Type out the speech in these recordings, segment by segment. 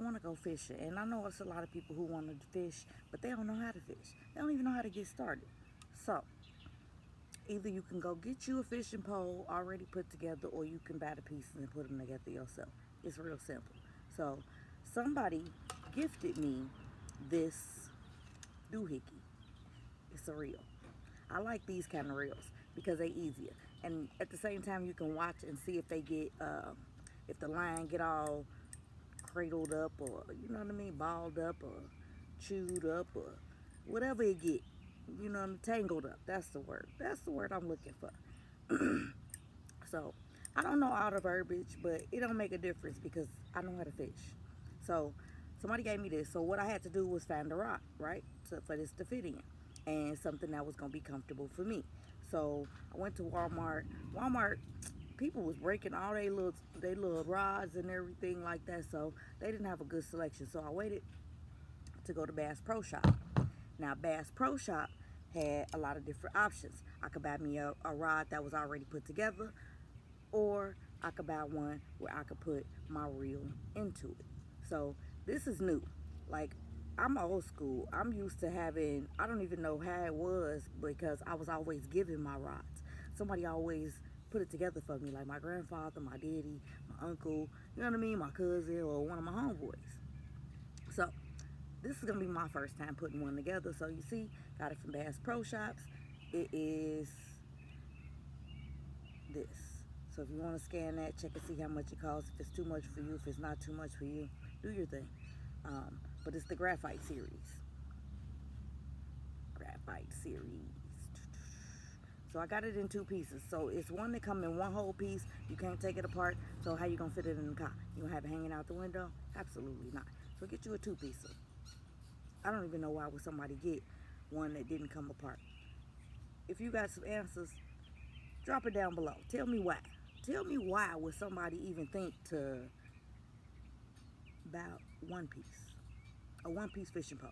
want to go fishing. And I know it's a lot of people who want to fish, but they don't know how to fish. They don't even know how to get started. So, either you can go get you a fishing pole already put together, or you can buy the pieces and put them together yourself. It's real simple. So, somebody gifted me this doohickey. It's a reel. I like these kind of reels because they easier, and at the same time you can watch and see if they get if the line get all cradled up, or you know what I mean, balled up or chewed up or whatever it get. You know, tangled up. That's the word. That's the word I'm looking for. So I don't know all the verbiage, but it don't make a difference because I know how to fish. So somebody gave me this. So what I had to do was find a rock, right, for this to fit in, and something that was gonna be comfortable for me. So I went to Walmart. Walmart people was breaking all they little rods and everything like that. So they didn't have a good selection. So I waited to go to Bass Pro Shop. Now Bass Pro Shop had a lot of different options. I could buy me a rod that was already put together, or I could buy one where I could put my reel into it. So this is new. Like, I'm old school. I'm used to having, I don't even know how it was because I was always given my rods. Somebody always put it together for me, like my grandfather, my daddy, my uncle, you know what I mean, my cousin, or one of my homeboys. So this is gonna be my first time putting one together. So you see, got it from Bass Pro Shops. It is this. So if you want to scan that, check and see how much it costs. If it's too much for you, if it's not too much for you, do your thing. But it's the graphite series. Graphite series. So I got it in two pieces. So it's one that come in one whole piece. You can't take it apart. So how you gonna fit it in the car? You gonna have it hanging out the window? Absolutely not. So get you a two-piecer. I don't even know why would somebody get one that didn't come apart. If you got some answers, drop it down below. Tell me why. Tell me why would somebody even think to buy one piece, a one-piece fishing pole.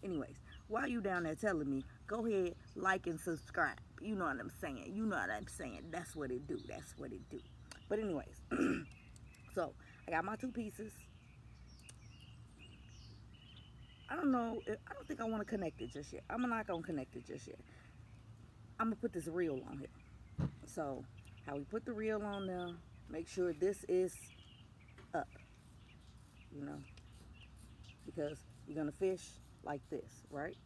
Anyways, while you down there telling me, go ahead, like and subscribe. You know what I'm saying. You know what I'm saying. That's what it do. That's what it do. But anyways, so I got my two pieces. I don't know. I don't think I want to connect it just yet. I'm not gonna connect it just yet. I'm gonna put this reel on here. So how we put the reel on there? Make sure this is up. You know, because you're gonna fish like this, right?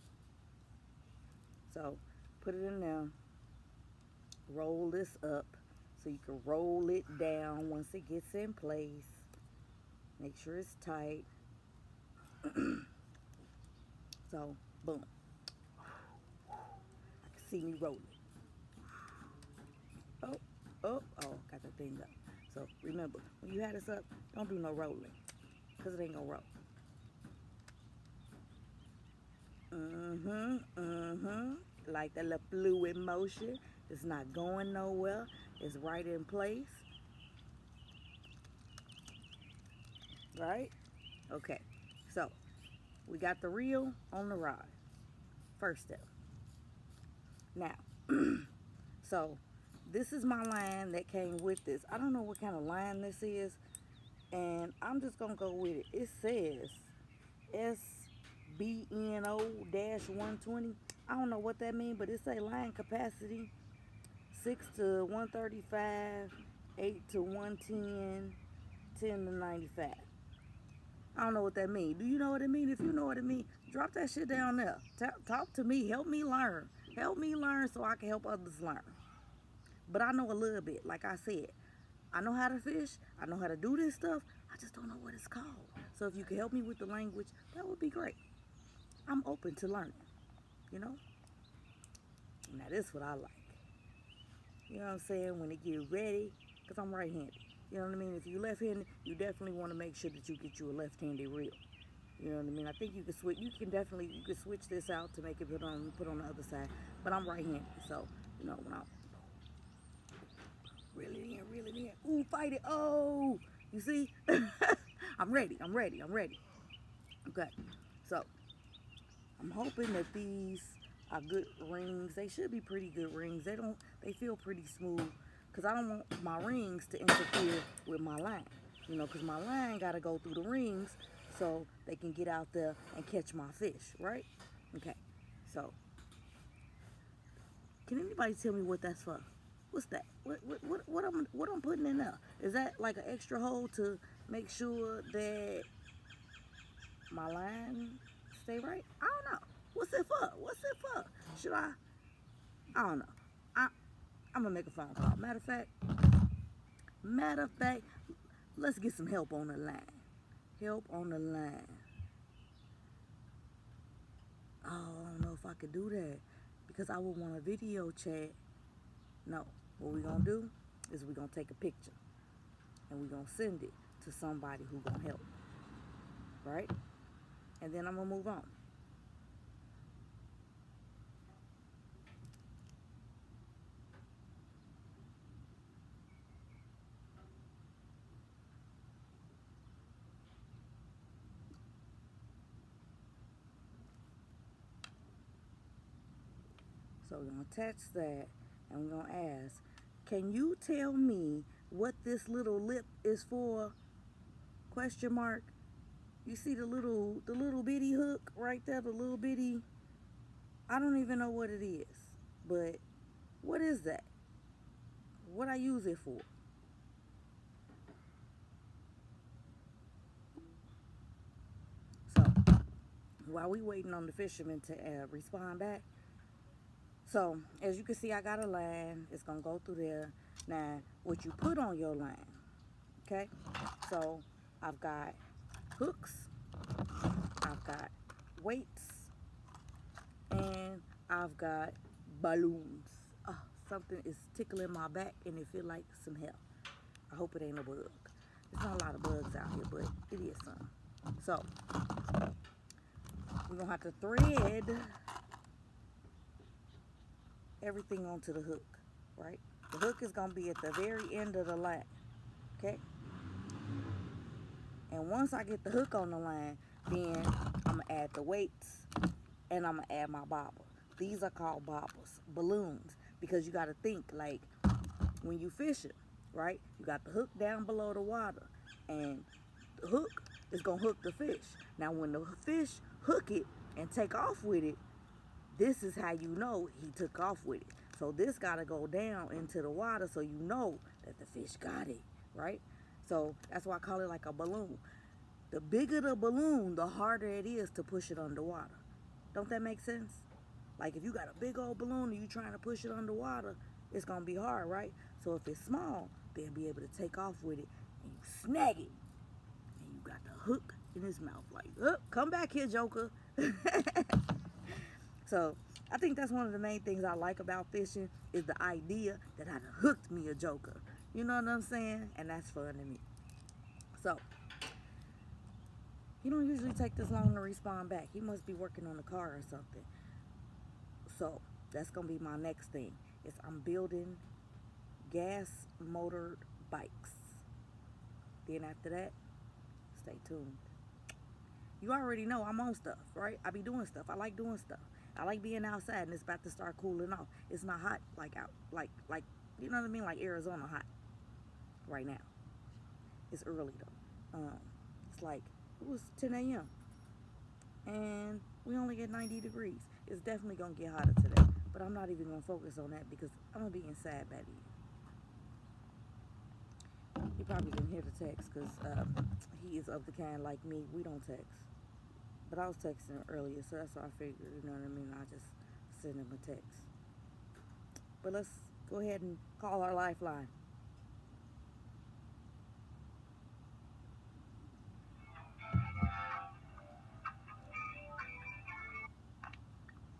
So put it in there. Roll this up so you can roll it down once it gets in place. Make sure it's tight. So boom. I can see me rolling. Oh, got that thing up. So remember, when you have this up, don't do no rolling, because it ain't gonna roll. Like that little fluid motion. It's not going nowhere. It's right in place. Right? Okay. So we got the reel on the rod. First step. Now, so this is my line that came with this. I don't know what kind of line this is, and I'm just gonna go with it. It says SBNO-120. I don't know what that means, but it say line capacity 6 to 135, 8 to 110, 10 to 95. I don't know what that means. Do you know what it means? If you know what it means, drop that shit down there. Talk to me. Help me learn. Help me learn so I can help others learn. But I know a little bit. Like I said, I know how to fish. I know how to do this stuff. I just don't know what it's called. So if you can help me with the language, that would be great. I'm open to learning, you know? Now this what I like. You know what I'm saying? When it get ready, because I'm right-handed. You know what I mean? If you're left-handed, you definitely want to make sure that you get you a left-handed reel. You know what I mean? I think you can switch. You can switch this out to make it put on the other side. But I'm right-handed, so you know when I reel it in. Ooh, fight it! Oh, you see? I'm ready. Okay, so I'm hoping that these are good rings. They should be pretty good rings. They feel pretty smooth because I don't want my rings to interfere with my line. You know, because my line got to go through the rings so they can get out there and catch my fish, right? Okay, so can anybody tell me what that's for? What's that? What I'm putting in there? Is that like an extra hole to make sure that my line stay right? I don't know. What's it for? What's it for? Should I don't know. I I'm gonna make a phone call. Matter of fact, let's get some help on the line. Help on the line. Oh, I don't know if I could do that because I would want a video chat. No, what we're gonna do is we're gonna take a picture and we're gonna send it to somebody who gonna help, right? And then I'm gonna move on. So we're gonna attach that and we're gonna ask, can you tell me what this little lip is for? Question mark. You see the little bitty hook right there, the little bitty, I don't even know what it is. But what is that? What I use it for? So while we waiting on the fisherman to respond back, so as you can see, I got a line. It's gonna go through there. Now, what you put on your line, okay? So I've got hooks, I've got weights, and I've got balloons. Oh, something is tickling my back and it feel like some hell. I hope it ain't a bug. There's not a lot of bugs out here, but it is some. So we're gonna have to thread everything onto the hook, right? The hook is gonna be at the very end of the line, okay? And once I get the hook on the line, then I'm gonna add the weights and I'm gonna add my bobber. These are called bobbers, balloons, because you gotta think like when you fishing, right? You got the hook down below the water and the hook is gonna hook the fish. Now when the fish hook it and take off with it, this is how you know he took off with it. So this gotta go down into the water so you know that the fish got it, right? So that's why I call it like a balloon. The bigger the balloon, the harder it is to push it underwater. Don't that make sense? Like if you got a big old balloon and you trying to push it underwater, it's gonna be hard, right? So if it's small, they'll be able to take off with it and you snag it. And you got the hook in his mouth like, oh, come back here, Joker. So I think that's one of the main things I like about fishing is the idea that I done hooked me a joker. You know what I'm saying? And that's fun to me. So he don't usually take this long to respond back. He must be working on the car or something. So that's gonna be my next thing. Is I'm building gas motored bikes. Then after that, stay tuned. You already know I'm on stuff, right? I be doing stuff. I like doing stuff. I like being outside and it's about to start cooling off. It's not hot like out like you know what I mean? Like Arizona hot right now. It's early though. It's like it was 10 a.m. and we only get 90 degrees. It's definitely gonna get hotter today. But I'm not even gonna focus on that because I'm gonna be inside by then. You probably didn't hear the text because he is of the kind like me. We don't text. But I was texting him earlier, so that's why I figured, you know what I mean? I just send him a text. But let's go ahead and call our lifeline.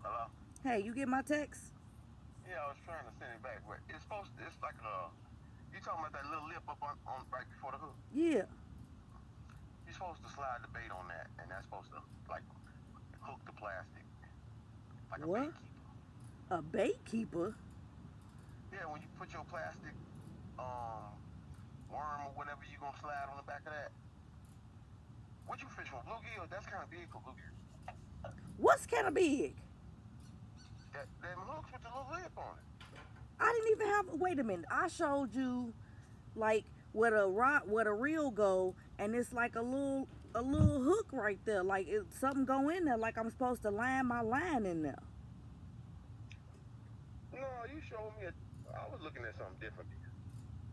Hello? Hey, you get my text? Yeah, I was trying to send it back, but it's like you talking about that little lip up on right before the hook? Yeah. You're supposed to slide the bait on that, and that's supposed to, like, hook the plastic, like a What? bait keeper. A bait keeper? Yeah, when you put your plastic worm or whatever you gonna slide on the back of that. What you fish for? Bluegill? That's kind of big for bluegill. What's kind of big? Them hooks with the little lip on it. I didn't even have. Wait a minute. I showed you, like, where the rod, where the reel go, and it's like a little hook right there. Like something go in there. Like I'm supposed to line my line in there. No, you showed me. I was looking at something different.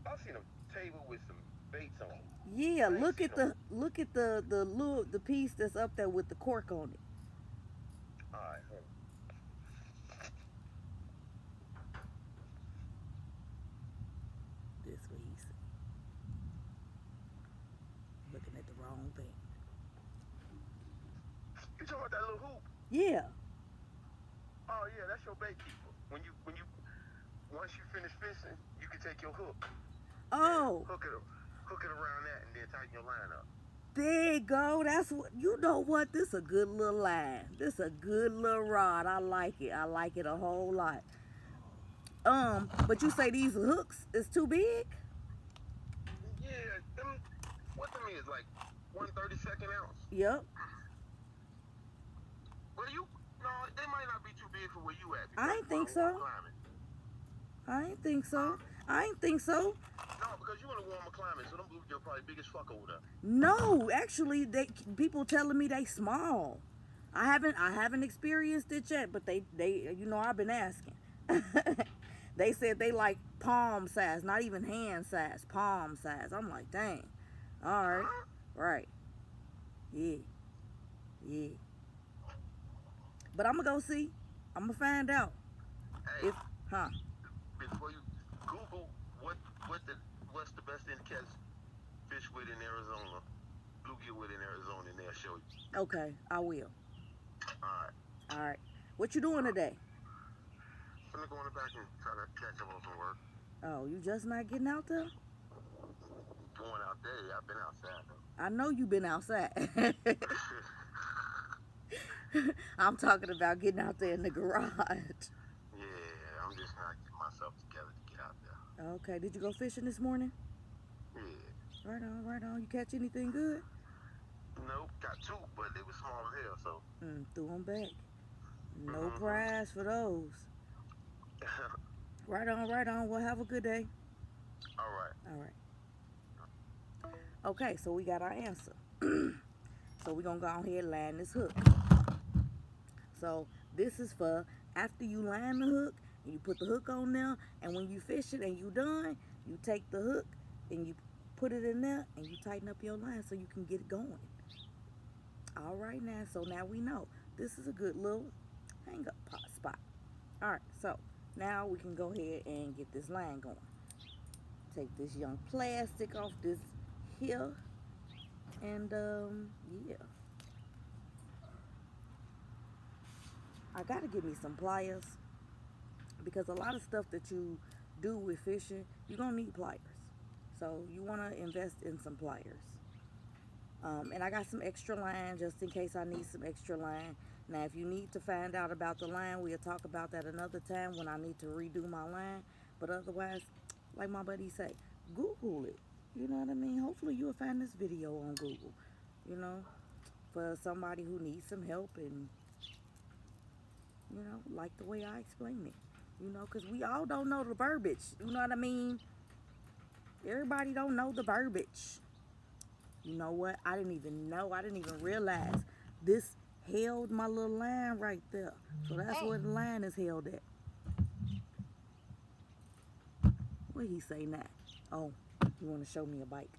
I seen a table with some baits on it. Yeah, I ain't look seen at no. the piece that's up there with the cork on it. All right, hold This what he said. Looking at the wrong thing. you talking about that little hoop? Yeah. Oh yeah, that's your bait keeper. When you once you finish fishing, you can take your hook and Oh, hook it around that, and then tighten your line up. there you go. That's what you know. What this a good little line. This a good little rod. I like it. I like it a whole lot. But you say these hooks is too big? Yeah, what them is like 1/32 ounce. Yep. Well, no, they might not be too big for where you at I because ain't you want think to warm so. climate. I ain't think Huh? so. I ain't think so. No, because you want to warm climate, so them bluegills probably big as fuck over there. No, actually, they people telling me they small. I haven't experienced it yet, but they I've been asking. They said they like palm size, not even hand size, palm size. I'm like, dang. All right, Huh? right, yeah, yeah. But I'm gonna go see. I'm gonna find out Hey, if, huh? before you Google what the what's the best in catch fish with in Arizona, bluegill with in Arizona, and they'll show you. Okay, I will. All right. All right. What you doing today? I'm gonna go in the back and try to catch up on some work. Oh, you just not getting out there? Going out there, I've been outside though. I know you been outside. I'm talking about getting out there in the garage. Yeah, I'm just not getting myself together to get out there. Okay, did you go fishing this morning? Yeah. Right on, right on. You catch anything good? Nope, got two, but they were small as hell, so. Threw them back. No Mm-hmm. prize for those. Right on, right on. Well, have a good day. All right. All right. Okay, so we got our answer. So we're going to go ahead and land this hook. So this is for after you land the hook and you put the hook on there, and when you fish it and you done, you take the hook and you put it in there and you tighten up your line so you can get it going. All right now, so now we know this is a good little hang up spot. All right, so now we can go ahead and get this line going. Take this young plastic off this here, and yeah, I gotta get me some pliers because a lot of stuff that you do with fishing, you're gonna need pliers. So you wanna invest in some pliers. And I got some extra line just in case I need some extra line. Now, if you need to find out about the line, we'll talk about that another time when I need to redo my line. But otherwise, like my buddy say, Google it. You know what I mean? Hopefully you'll find this video on Google, you know, for somebody who needs some help and, like the way I explain it. Because we all don't know the verbiage. You know what I mean? Everybody don't know the verbiage. You know what? I didn't even know. I didn't even realize this held my little line right there. So that's where the line is held at. What he say now? Oh, you want to show me a bike?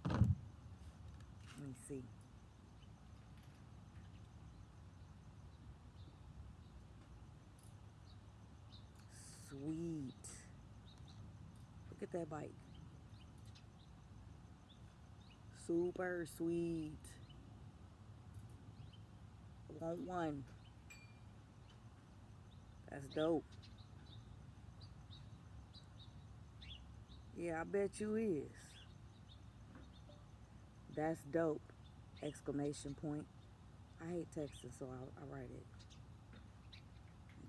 Let me see. Sweet. Look at that bike. Super sweet. I want one. That's dope. Yeah, I bet you is. That's dope. Exclamation point. I hate texting, so I write it.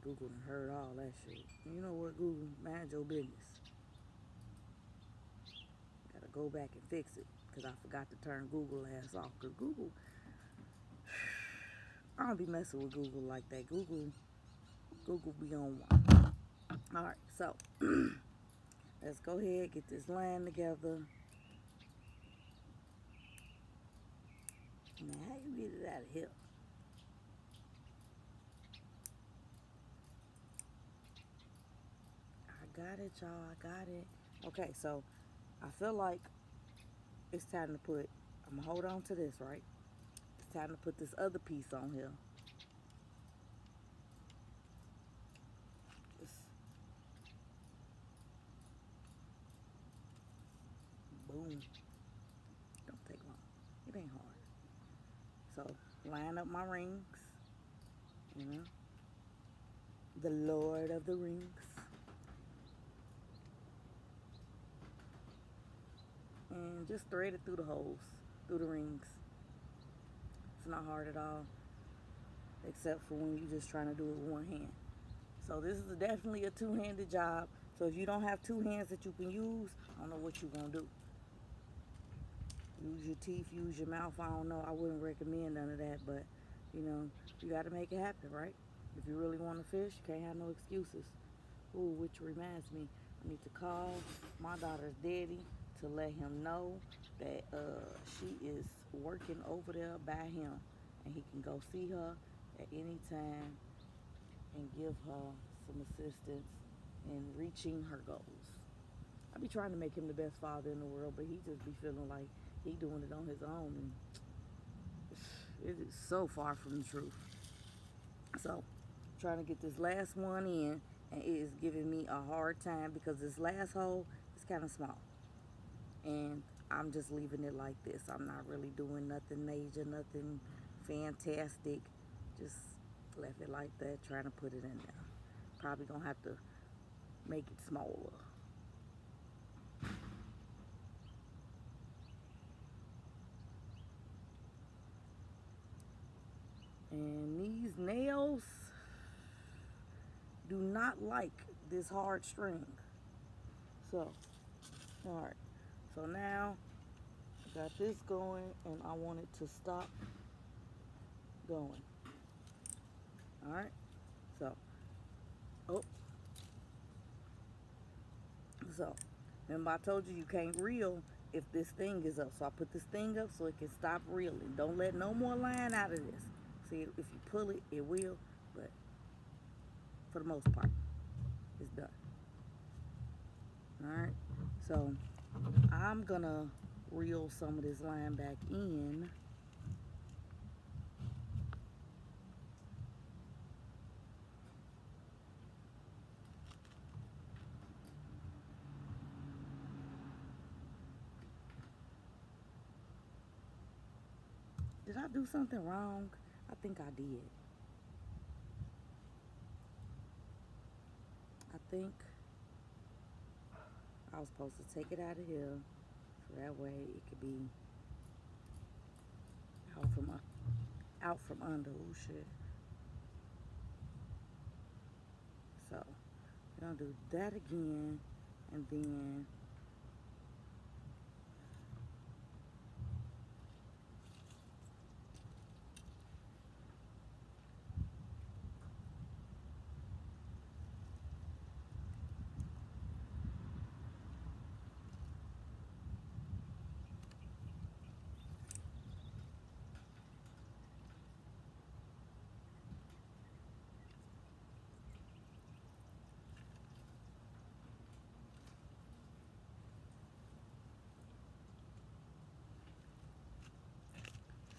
Google done heard all that shit. You know what, Google? Mind your business. Gotta go back and fix it because I forgot to turn Google ass off. Because Google, I don't be messing with Google like that. Google be on one. All right, so let's go ahead get this line together. get it out of here. I got it, y'all. I got it. Okay, so I feel like it's time to put, I'm gonna hold on to this, right? It's time to put this other piece on here. Just boom. Don't take long. It ain't hard. So line up my rings, you know, the Lord of the Rings. And just thread it through the holes, through the rings. It's not hard at all, except for when you're just trying to do it with one hand. So this is definitely a two-handed job. So if you don't have two hands that you can use, I don't know what you're going to do. Use your teeth, use your mouth. I don't know. I wouldn't recommend none of that, but, you know, you got to make it happen, right? If you really want to fish, you can't have no excuses. Ooh, which reminds me, I need to call my daughter's daddy to let him know that she is working over there by him, and he can go see her at any time and give her some assistance in reaching her goals. I be trying to make him the best father in the world, but he just be feeling like he doing it on his own, and it is so far from the truth. So, trying to get this last one in, and it is giving me a hard time because this last hole is kind of small, and I'm just leaving it like this. I'm not really doing nothing major, nothing fantastic. Just left it like that, trying to put it in there. Probably gonna have to make it smaller. And these nails do not like this hard string. So, alright. So now I got this going, and I want it to stop going. Alright. So, oh. So, remember I told you you can't reel if this thing is up. So I put this thing up so it can stop reeling. Don't let no more line out of this. See, if you pull it, it will, but for the most part, it's done. Alright, so I'm gonna reel some of this line back in. Did I do something wrong? I think I did. I think I was supposed to take it out of here so that way it could be out from under. Oh shit. So we're gonna do that again, and then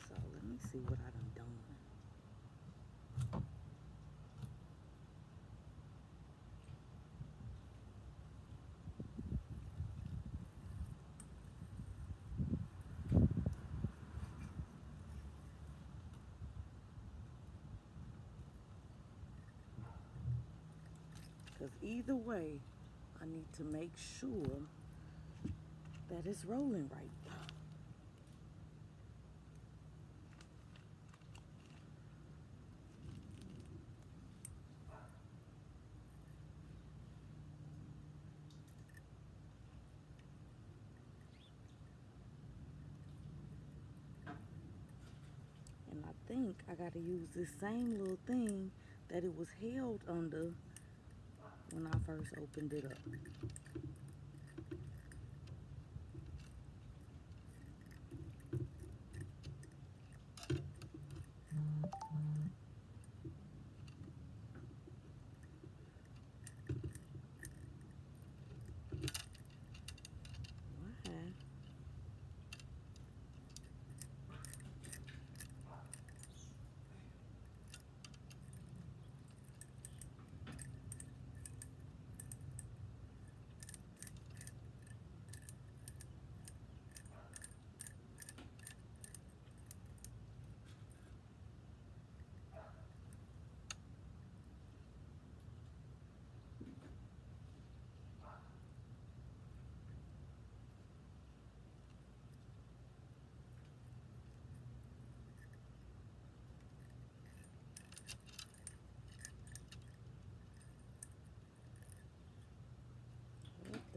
so let me see what I done done. Because either way, I need to make sure that it's rolling right. And I think I got to use this same little thing that it was held under when I first opened it up.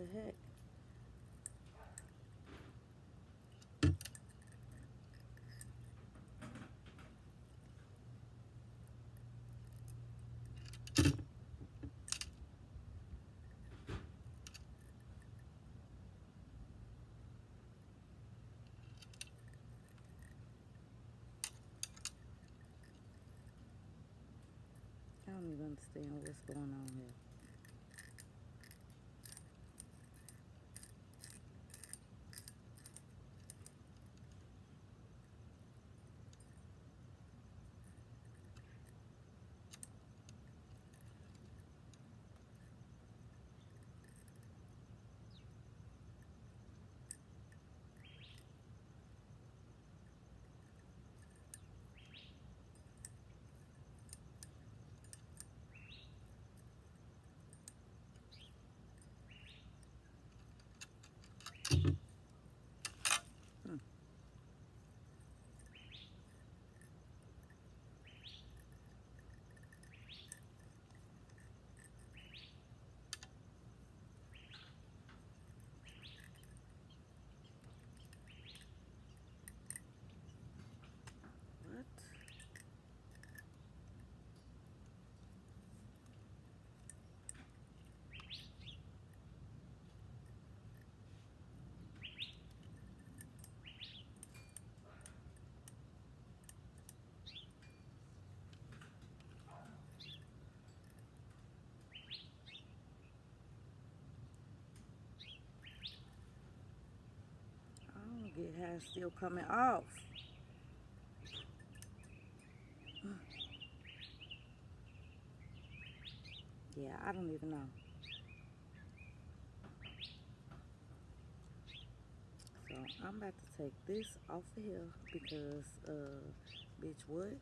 the heck? I don't even understand what's going on here. Hmm. What? I don't get how it's still coming off. Yeah, I don't even know. So I'm about to take this off of here because, bitch, what?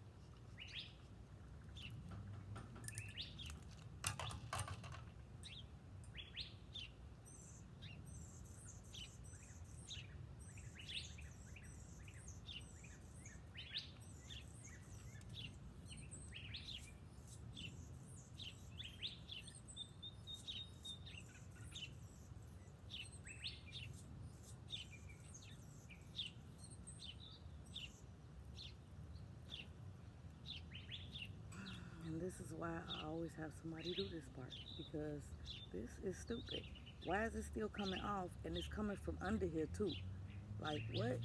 And this is why I always have somebody do this part, because this is stupid. Why is it still coming off and it's coming from under here too? Like, what?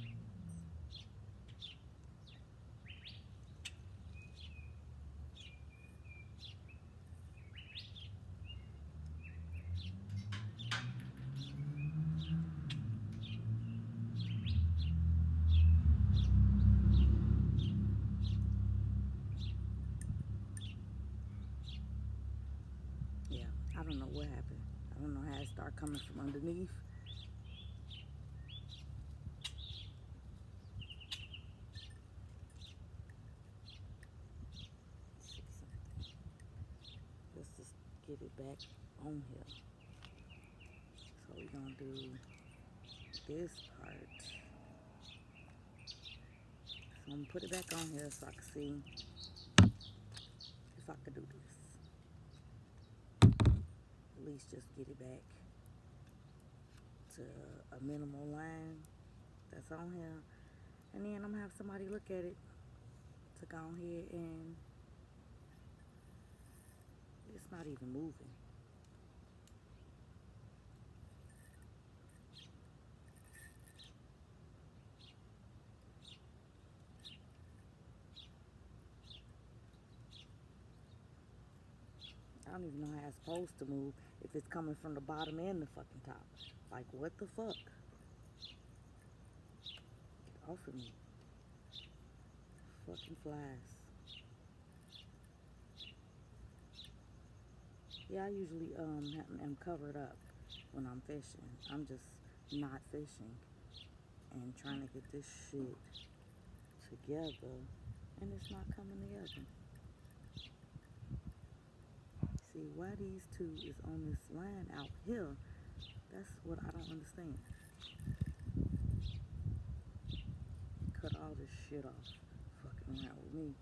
Yeah, I don't know what happened. I don't know how it started coming from underneath. Let's just get it back on here. So we're gonna do this part. So I'm gonna put it back on here so I can see if I can do this. At least just get it back to a minimal line that's on here. And then I'm gonna have somebody look at it to go ahead, and it's not even moving. I don't even know how it's supposed to move if it's coming from the bottom and the fucking top. Like, what the fuck? Get off of me. Fucking flies. Yeah, I usually am covered up when I'm fishing. I'm just not fishing and trying to get this shit together, and it's not coming together. See, why these two is on this line out here? That's what I don't understand. Cut all this shit off. Fucking around with me.